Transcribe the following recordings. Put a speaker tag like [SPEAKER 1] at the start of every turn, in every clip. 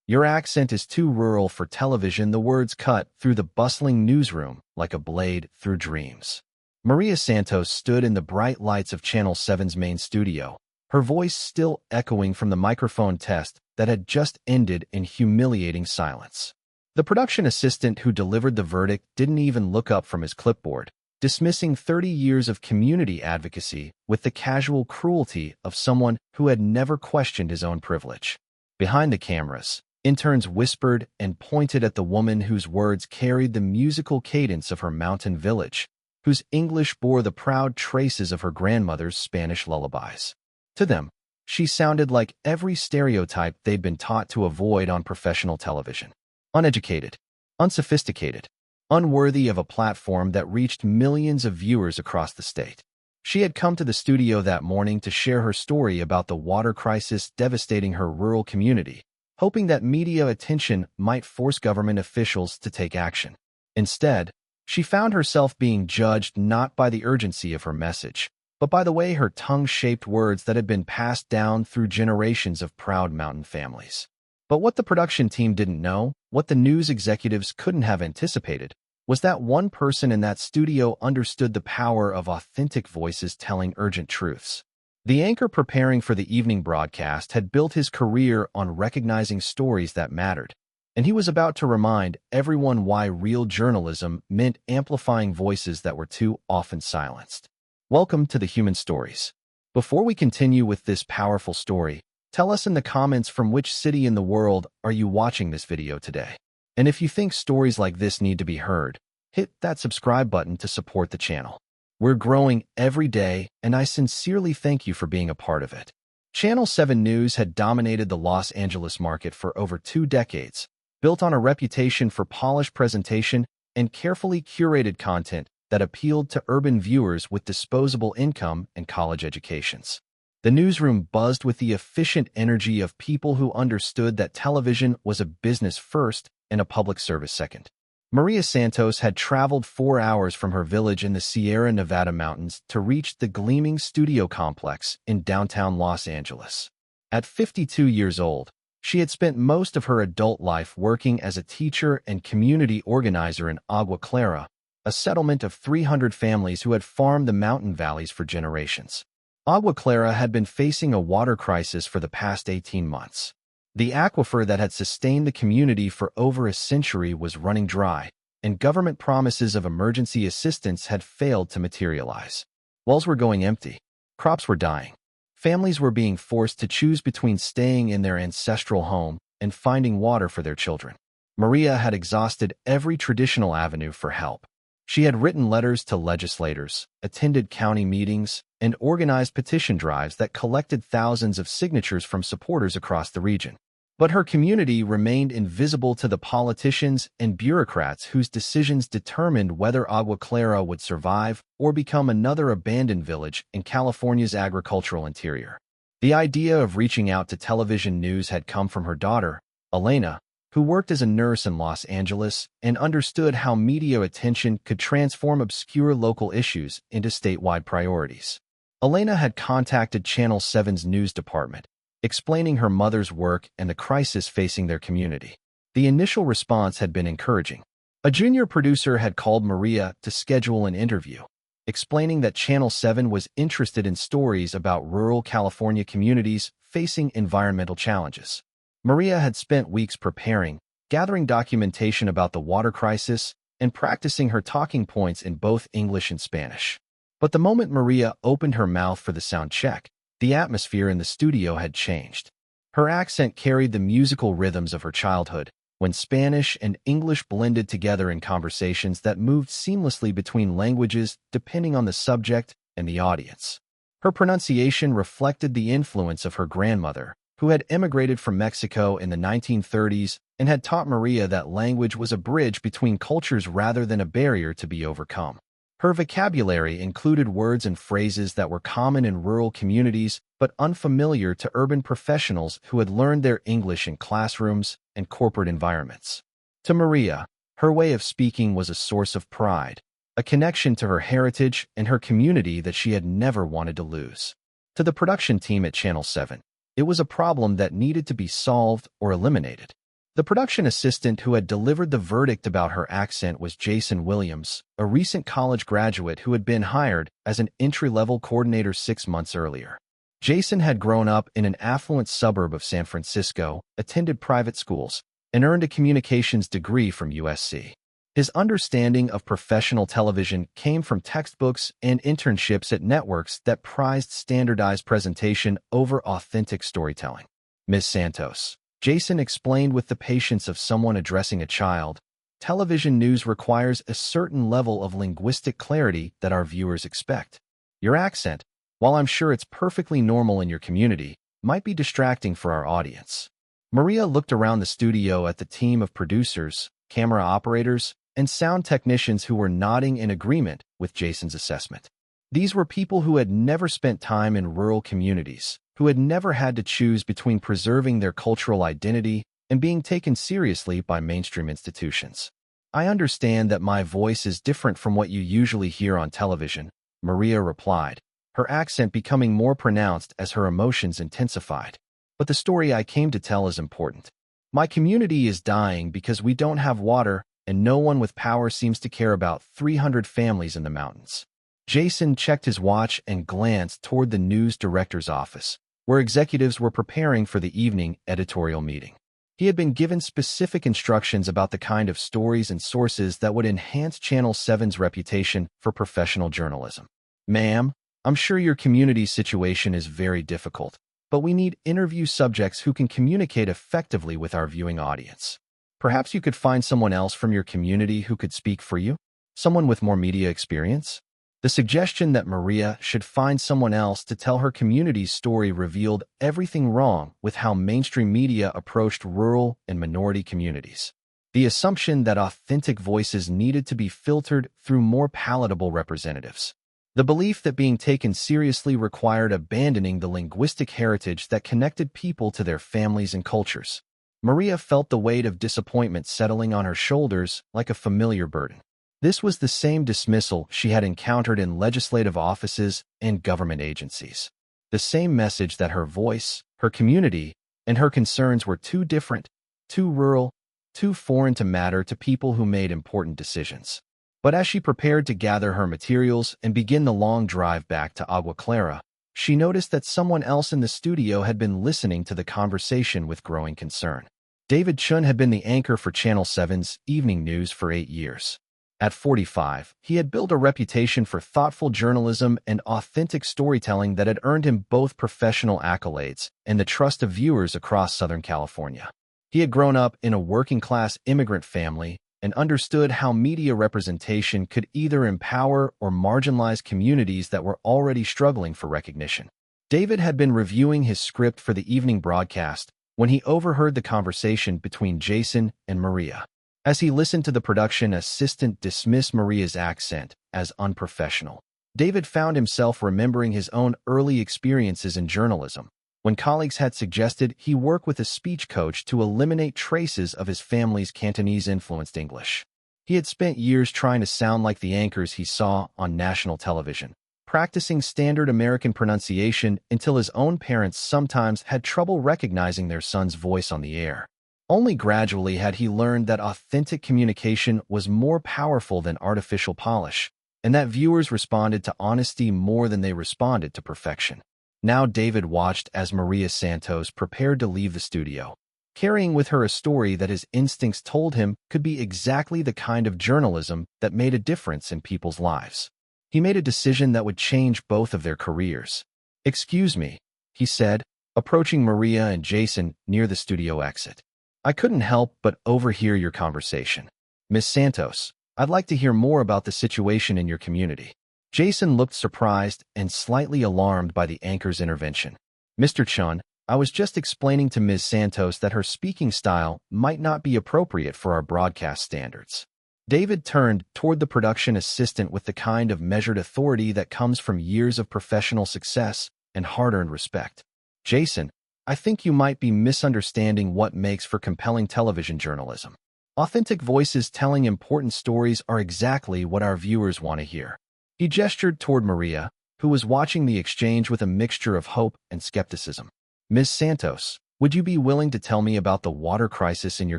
[SPEAKER 1] Your accent is too rural for television. The words cut through the bustling newsroom like a blade through dreams. Maria Santos stood in the bright lights of Channel 7's main studio, her voice still echoing from the microphone test that had just ended in humiliating silence. The production assistant who delivered the verdict didn't even look up from his clipboard, dismissing 30 years of community advocacy with the casual cruelty of someone who had never questioned his own privilege. Behind the cameras, interns whispered and pointed at the woman whose words carried the musical cadence of her mountain village, whose English bore the proud traces of her grandmother's Spanish lullabies. To them, she sounded like every stereotype they'd been taught to avoid on professional television. Uneducated, unsophisticated, unworthy of a platform that reached millions of viewers across the state. She had come to the studio that morning to share her story about the water crisis devastating her rural community, hoping that media attention might force government officials to take action. Instead, she found herself being judged not by the urgency of her message, but by the way her tongue shaped words that had been passed down through generations of proud mountain families. But what the production team didn't know, what the news executives couldn't have anticipated, was that one person in that studio understood the power of authentic voices telling urgent truths. The anchor preparing for the evening broadcast had built his career on recognizing stories that mattered, and he was about to remind everyone why real journalism meant amplifying voices that were too often silenced. Welcome to the Human Stories. Before we continue with this powerful story, tell us in the comments from which city in the world are you watching this video today. And if you think stories like this need to be heard, hit that subscribe button to support the channel. We're growing every day, and I sincerely thank you for being a part of it. Channel 7 News had dominated the Los Angeles market for over 2 decades, built on a reputation for polished presentation and carefully curated content that appealed to urban viewers with disposable income and college educations. The newsroom buzzed with the efficient energy of people who understood that television was a business first and a public service second. Maria Santos had traveled 4 hours from her village in the Sierra Nevada mountains to reach the gleaming studio complex in downtown Los Angeles. At 52 years old, she had spent most of her adult life working as a teacher and community organizer in Agua Clara, a settlement of 300 families who had farmed the mountain valleys for generations. Agua Clara had been facing a water crisis for the past 18 months. The aquifer that had sustained the community for over a century was running dry, and government promises of emergency assistance had failed to materialize. Wells were going empty. Crops were dying. Families were being forced to choose between staying in their ancestral home and finding water for their children. Maria had exhausted every traditional avenue for help. She had written letters to legislators, attended county meetings, and organized petition drives that collected thousands of signatures from supporters across the region. But her community remained invisible to the politicians and bureaucrats whose decisions determined whether Agua Clara would survive or become another abandoned village in California's agricultural interior. The idea of reaching out to television news had come from her daughter, Elena, who worked as a nurse in Los Angeles and understood how media attention could transform obscure local issues into statewide priorities. Elena had contacted Channel 7's news department, explaining her mother's work and the crisis facing their community. The initial response had been encouraging. A junior producer had called Maria to schedule an interview, explaining that Channel 7 was interested in stories about rural California communities facing environmental challenges. Maria had spent weeks preparing, gathering documentation about the water crisis, and practicing her talking points in both English and Spanish. But the moment Maria opened her mouth for the sound check, the atmosphere in the studio had changed. Her accent carried the musical rhythms of her childhood, when Spanish and English blended together in conversations that moved seamlessly between languages depending on the subject and the audience. Her pronunciation reflected the influence of her grandmother, who had immigrated from Mexico in the 1930s and had taught Maria that language was a bridge between cultures rather than a barrier to be overcome. Her vocabulary included words and phrases that were common in rural communities but unfamiliar to urban professionals who had learned their English in classrooms and corporate environments. To Maria, her way of speaking was a source of pride, a connection to her heritage and her community that she had never wanted to lose. To the production team at Channel 7, it was a problem that needed to be solved or eliminated. The production assistant who had delivered the verdict about her accent was Jason Williams, a recent college graduate who had been hired as an entry-level coordinator 6 months earlier. Jason had grown up in an affluent suburb of San Francisco, attended private schools, and earned a communications degree from USC. His understanding of professional television came from textbooks and internships at networks that prized standardized presentation over authentic storytelling. Ms. Santos, Jason explained with the patience of someone addressing a child, television news requires a certain level of linguistic clarity that our viewers expect. Your accent, while I'm sure it's perfectly normal in your community, might be distracting for our audience. Maria looked around the studio at the team of producers, camera operators, and sound technicians who were nodding in agreement with Jason's assessment. These were people who had never spent time in rural communities, who had never had to choose between preserving their cultural identity and being taken seriously by mainstream institutions. I understand that my voice is different from what you usually hear on television, Maria replied, her accent becoming more pronounced as her emotions intensified. But the story I came to tell is important. My community is dying because we don't have water, and no one with power seems to care about 300 families in the mountains. Jason checked his watch and glanced toward the news director's office, where executives were preparing for the evening editorial meeting. He had been given specific instructions about the kind of stories and sources that would enhance Channel 7's reputation for professional journalism. Ma'am, I'm sure your community's situation is very difficult, but we need interview subjects who can communicate effectively with our viewing audience. Perhaps you could find someone else from your community who could speak for you? Someone with more media experience? The suggestion that Maria should find someone else to tell her community's story revealed everything wrong with how mainstream media approached rural and minority communities. The assumption that authentic voices needed to be filtered through more palatable representatives. The belief that being taken seriously required abandoning the linguistic heritage that connected people to their families and cultures. Maria felt the weight of disappointment settling on her shoulders like a familiar burden. This was the same dismissal she had encountered in legislative offices and government agencies. The same message that her voice, her community, and her concerns were too different, too rural, too foreign to matter to people who made important decisions. But as she prepared to gather her materials and begin the long drive back to Agua Clara, she noticed that someone else in the studio had been listening to the conversation with growing concern. David Chun had been the anchor for Channel 7's evening news for 8 years. At 45, he had built a reputation for thoughtful journalism and authentic storytelling that had earned him both professional accolades and the trust of viewers across Southern California. He had grown up in a working-class immigrant family and understood how media representation could either empower or marginalize communities that were already struggling for recognition. David had been reviewing his script for the evening broadcast when he overheard the conversation between Jason and Maria. As he listened to the production assistant dismiss Maria's accent as unprofessional, David found himself remembering his own early experiences in journalism, when colleagues had suggested he work with a speech coach to eliminate traces of his family's Cantonese-influenced English. He had spent years trying to sound like the anchors he saw on national television, practicing standard American pronunciation until his own parents sometimes had trouble recognizing their son's voice on the air. Only gradually had he learned that authentic communication was more powerful than artificial polish, and that viewers responded to honesty more than they responded to perfection. Now David watched as Maria Santos prepared to leave the studio, carrying with her a story that his instincts told him could be exactly the kind of journalism that made a difference in people's lives. He made a decision that would change both of their careers. "Excuse me," he said, approaching Maria and Jason near the studio exit. "I couldn't help but overhear your conversation. Miss Santos, I'd like to hear more about the situation in your community." Jason looked surprised and slightly alarmed by the anchor's intervention. "Mr. Chun, I was just explaining to Ms. Santos that her speaking style might not be appropriate for our broadcast standards." David turned toward the production assistant with the kind of measured authority that comes from years of professional success and hard-earned respect. "Jason, I think you might be misunderstanding what makes for compelling television journalism. Authentic voices telling important stories are exactly what our viewers want to hear." He gestured toward Maria, who was watching the exchange with a mixture of hope and skepticism. "Ms. Santos, Would you be willing to tell me about the water crisis in your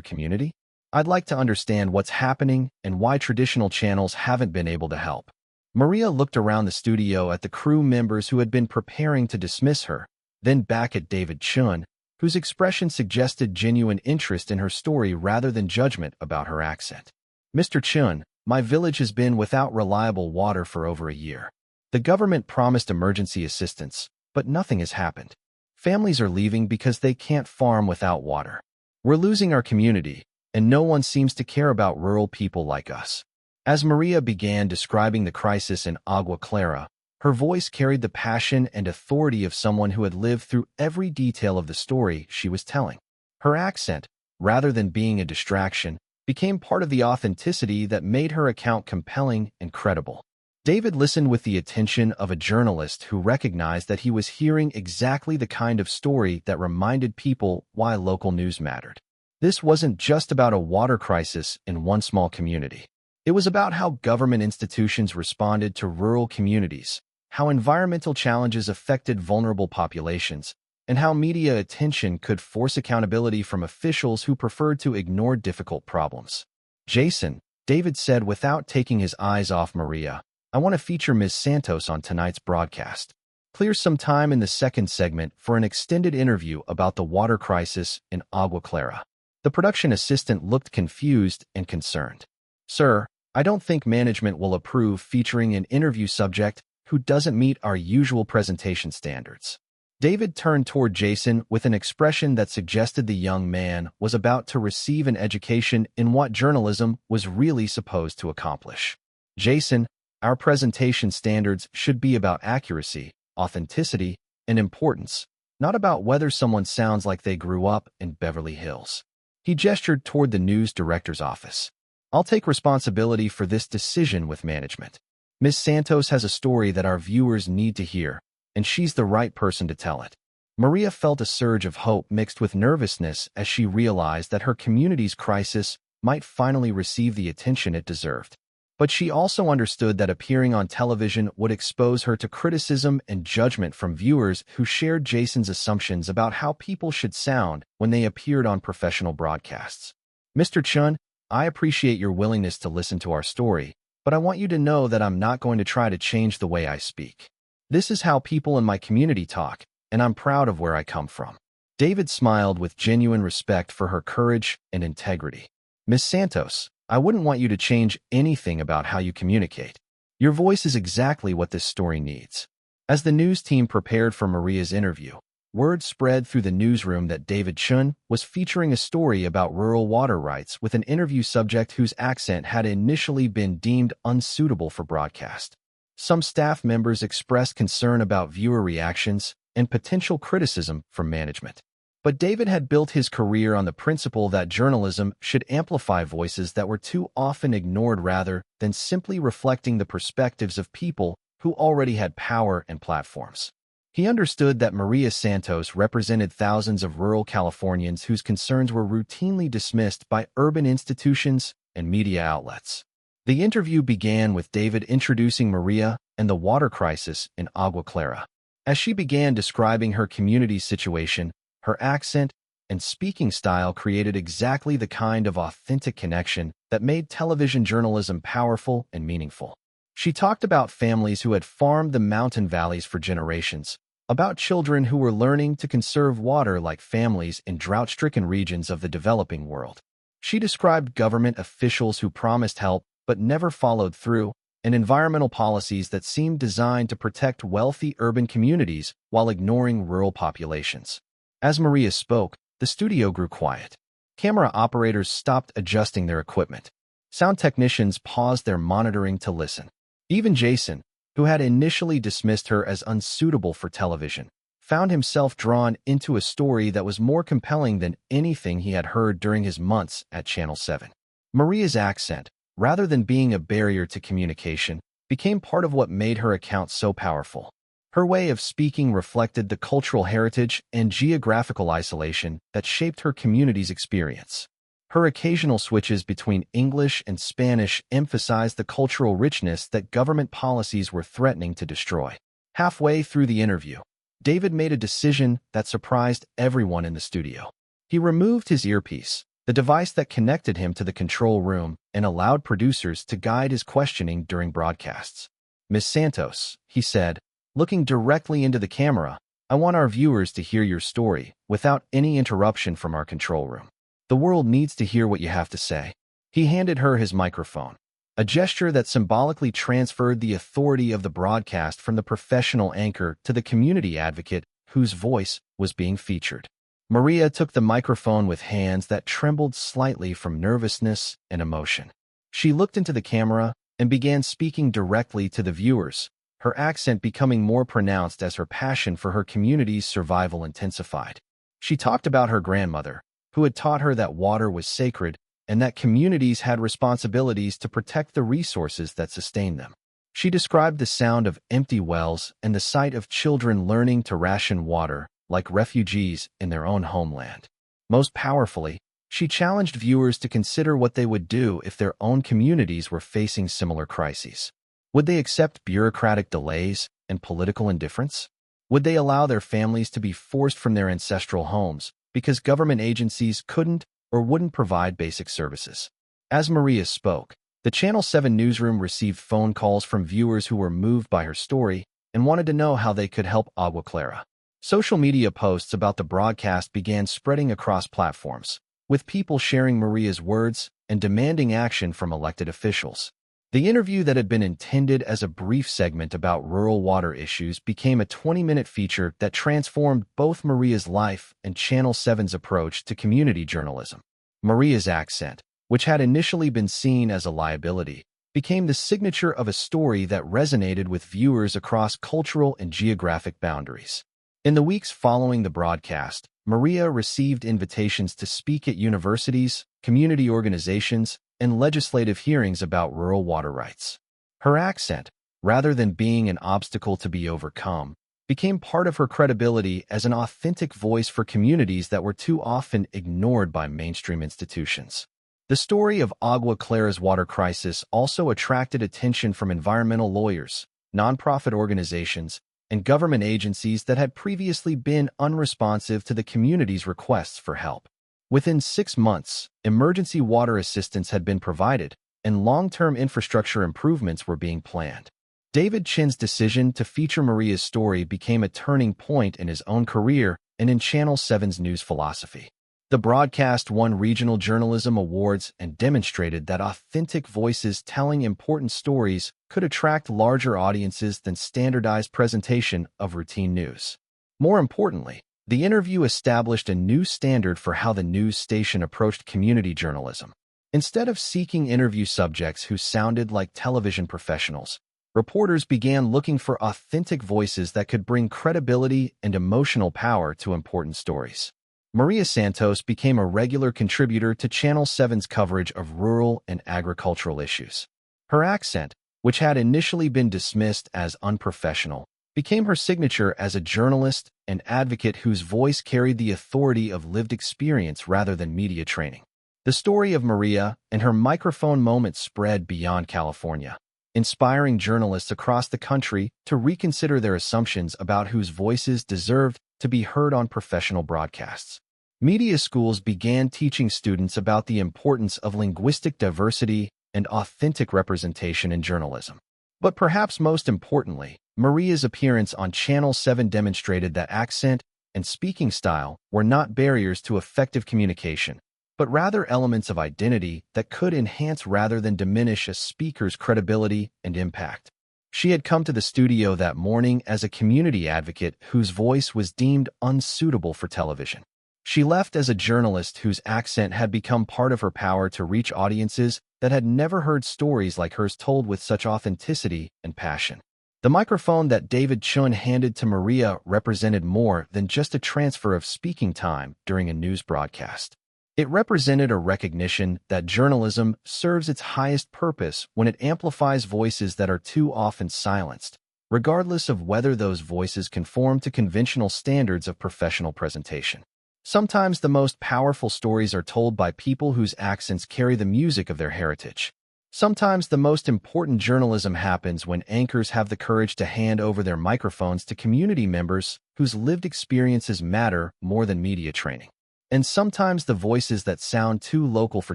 [SPEAKER 1] community? I'd like to understand what's happening and why traditional channels haven't been able to help." Maria looked around the studio at the crew members who had been preparing to dismiss her, then back at David Chun, whose expression suggested genuine interest in her story rather than judgment about her accent. "Mr. Chun, my village has been without reliable water for over a year. The government promised emergency assistance, but nothing has happened. Families are leaving because they can't farm without water. We're losing our community, and no one seems to care about rural people like us." As Maria began describing the crisis in Agua Clara, her voice carried the passion and authority of someone who had lived through every detail of the story she was telling. Her accent, rather than being a distraction, became part of the authenticity that made her account compelling and credible. David listened with the attention of a journalist who recognized that he was hearing exactly the kind of story that reminded people why local news mattered. This wasn't just about a water crisis in one small community. It was about how government institutions responded to rural communities, how environmental challenges affected vulnerable populations, and how media attention could force accountability from officials who preferred to ignore difficult problems. "Jason," David said without taking his eyes off Maria, "I want to feature Ms. Santos on tonight's broadcast. Clear some time in the second segment for an extended interview about the water crisis in Agua Clara." The production assistant looked confused and concerned. "Sir, I don't think management will approve featuring an interview subject who doesn't meet our usual presentation standards." David turned toward Jason with an expression that suggested the young man was about to receive an education in what journalism was really supposed to accomplish. "Jason, our presentation standards should be about accuracy, authenticity, and importance, not about whether someone sounds like they grew up in Beverly Hills." He gestured toward the news director's office. "I'll take responsibility for this decision with management. Ms. Santos has a story that our viewers need to hear, and she's the right person to tell it." Maria felt a surge of hope mixed with nervousness as she realized that her community's crisis might finally receive the attention it deserved. But she also understood that appearing on television would expose her to criticism and judgment from viewers who shared Jason's assumptions about how people should sound when they appeared on professional broadcasts. "Mr. Chun, I appreciate your willingness to listen to our story, but I want you to know that I'm not going to try to change the way I speak. This is how people in my community talk, and I'm proud of where I come from." David smiled with genuine respect for her courage and integrity. "Ms. Santos, I wouldn't want you to change anything about how you communicate. Your voice is exactly what this story needs." As the news team prepared for Maria's interview, word spread through the newsroom that David Chun was featuring a story about rural water rights with an interview subject whose accent had initially been deemed unsuitable for broadcast. Some staff members expressed concern about viewer reactions and potential criticism from management. But David had built his career on the principle that journalism should amplify voices that were too often ignored rather than simply reflecting the perspectives of people who already had power and platforms. He understood that Maria Santos represented thousands of rural Californians whose concerns were routinely dismissed by urban institutions and media outlets. The interview began with David introducing Maria and the water crisis in Agua Clara. As she began describing her community's situation, her accent and speaking style created exactly the kind of authentic connection that made television journalism powerful and meaningful. She talked about families who had farmed the mountain valleys for generations, about children who were learning to conserve water like families in drought-stricken regions of the developing world. She described government officials who promised help but never followed through, and environmental policies that seemed designed to protect wealthy urban communities while ignoring rural populations. As Maria spoke, the studio grew quiet. Camera operators stopped adjusting their equipment. Sound technicians paused their monitoring to listen. Even Jason, who had initially dismissed her as unsuitable for television, found himself drawn into a story that was more compelling than anything he had heard during his months at Channel 7. Maria's accent, rather than being a barrier to communication, became part of what made her account so powerful. Her way of speaking reflected the cultural heritage and geographical isolation that shaped her community's experience. Her occasional switches between English and Spanish emphasized the cultural richness that government policies were threatening to destroy. Halfway through the interview, David made a decision that surprised everyone in the studio. He removed his earpiece, the device that connected him to the control room, and allowed producers to guide his questioning during broadcasts. "Miss Santos," he said, looking directly into the camera, "I want our viewers to hear your story without any interruption from our control room. The world needs to hear what you have to say." He handed her his microphone, a gesture that symbolically transferred the authority of the broadcast from the professional anchor to the community advocate whose voice was being featured. Maria took the microphone with hands that trembled slightly from nervousness and emotion. She looked into the camera and began speaking directly to the viewers, her accent becoming more pronounced as her passion for her community's survival intensified. She talked about her grandmother, who had taught her that water was sacred and that communities had responsibilities to protect the resources that sustain them. She described the sound of empty wells and the sight of children learning to ration water like refugees in their own homeland. Most powerfully, she challenged viewers to consider what they would do if their own communities were facing similar crises. Would they accept bureaucratic delays and political indifference? Would they allow their families to be forced from their ancestral homes because government agencies couldn't or wouldn't provide basic services? As Maria spoke, the Channel 7 newsroom received phone calls from viewers who were moved by her story and wanted to know how they could help Agua Clara. Social media posts about the broadcast began spreading across platforms, with people sharing Maria's words and demanding action from elected officials. The interview that had been intended as a brief segment about rural water issues became a 20-minute feature that transformed both Maria's life and Channel 7's approach to community journalism. Maria's accent, which had initially been seen as a liability, became the signature of a story that resonated with viewers across cultural and geographic boundaries. In the weeks following the broadcast, Maria received invitations to speak at universities, community organizations, and legislative hearings about rural water rights. Her accent, rather than being an obstacle to be overcome, became part of her credibility as an authentic voice for communities that were too often ignored by mainstream institutions. The story of Agua Clara's water crisis also attracted attention from environmental lawyers, nonprofit organizations, and government agencies that had previously been unresponsive to the community's requests for help. Within 6 months, emergency water assistance had been provided, and long-term infrastructure improvements were being planned. David Chin's decision to feature Maria's story became a turning point in his own career and in Channel 7's news philosophy. The broadcast won regional journalism awards and demonstrated that authentic voices telling important stories could attract larger audiences than standardized presentation of routine news. More importantly, the interview established a new standard for how the news station approached community journalism. Instead of seeking interview subjects who sounded like television professionals, reporters began looking for authentic voices that could bring credibility and emotional power to important stories. Maria Santos became a regular contributor to Channel 7's coverage of rural and agricultural issues. Her accent, which had initially been dismissed as unprofessional, became her signature as a journalist and advocate whose voice carried the authority of lived experience rather than media training. The story of Maria and her microphone moment spread beyond California, inspiring journalists across the country to reconsider their assumptions about whose voices deserved to be heard on professional broadcasts. Media schools began teaching students about the importance of linguistic diversity and authentic representation in journalism. But perhaps most importantly, Maria's appearance on Channel 7 demonstrated that accent and speaking style were not barriers to effective communication, but rather elements of identity that could enhance rather than diminish a speaker's credibility and impact. She had come to the studio that morning as a community advocate whose voice was deemed unsuitable for television. She left as a journalist whose accent had become part of her power to reach audiences that had never heard stories like hers told with such authenticity and passion. The microphone that David Chun handed to Maria represented more than just a transfer of speaking time during a news broadcast. It represented a recognition that journalism serves its highest purpose when it amplifies voices that are too often silenced, regardless of whether those voices conform to conventional standards of professional presentation. Sometimes the most powerful stories are told by people whose accents carry the music of their heritage. Sometimes the most important journalism happens when anchors have the courage to hand over their microphones to community members whose lived experiences matter more than media training. And sometimes the voices that sound too local for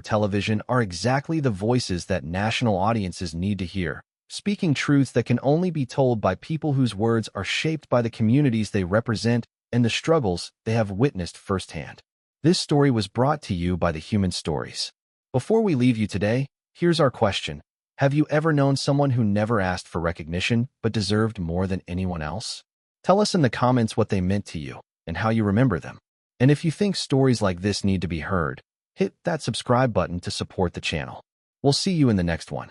[SPEAKER 1] television are exactly the voices that national audiences need to hear, speaking truths that can only be told by people whose words are shaped by the communities they represent and the struggles they have witnessed firsthand. This story was brought to you by the Human Stories. Before we leave you today, here's our question. Have you ever known someone who never asked for recognition but deserved more than anyone else? Tell us in the comments what they meant to you and how you remember them. And if you think stories like this need to be heard, hit that subscribe button to support the channel. We'll see you in the next one.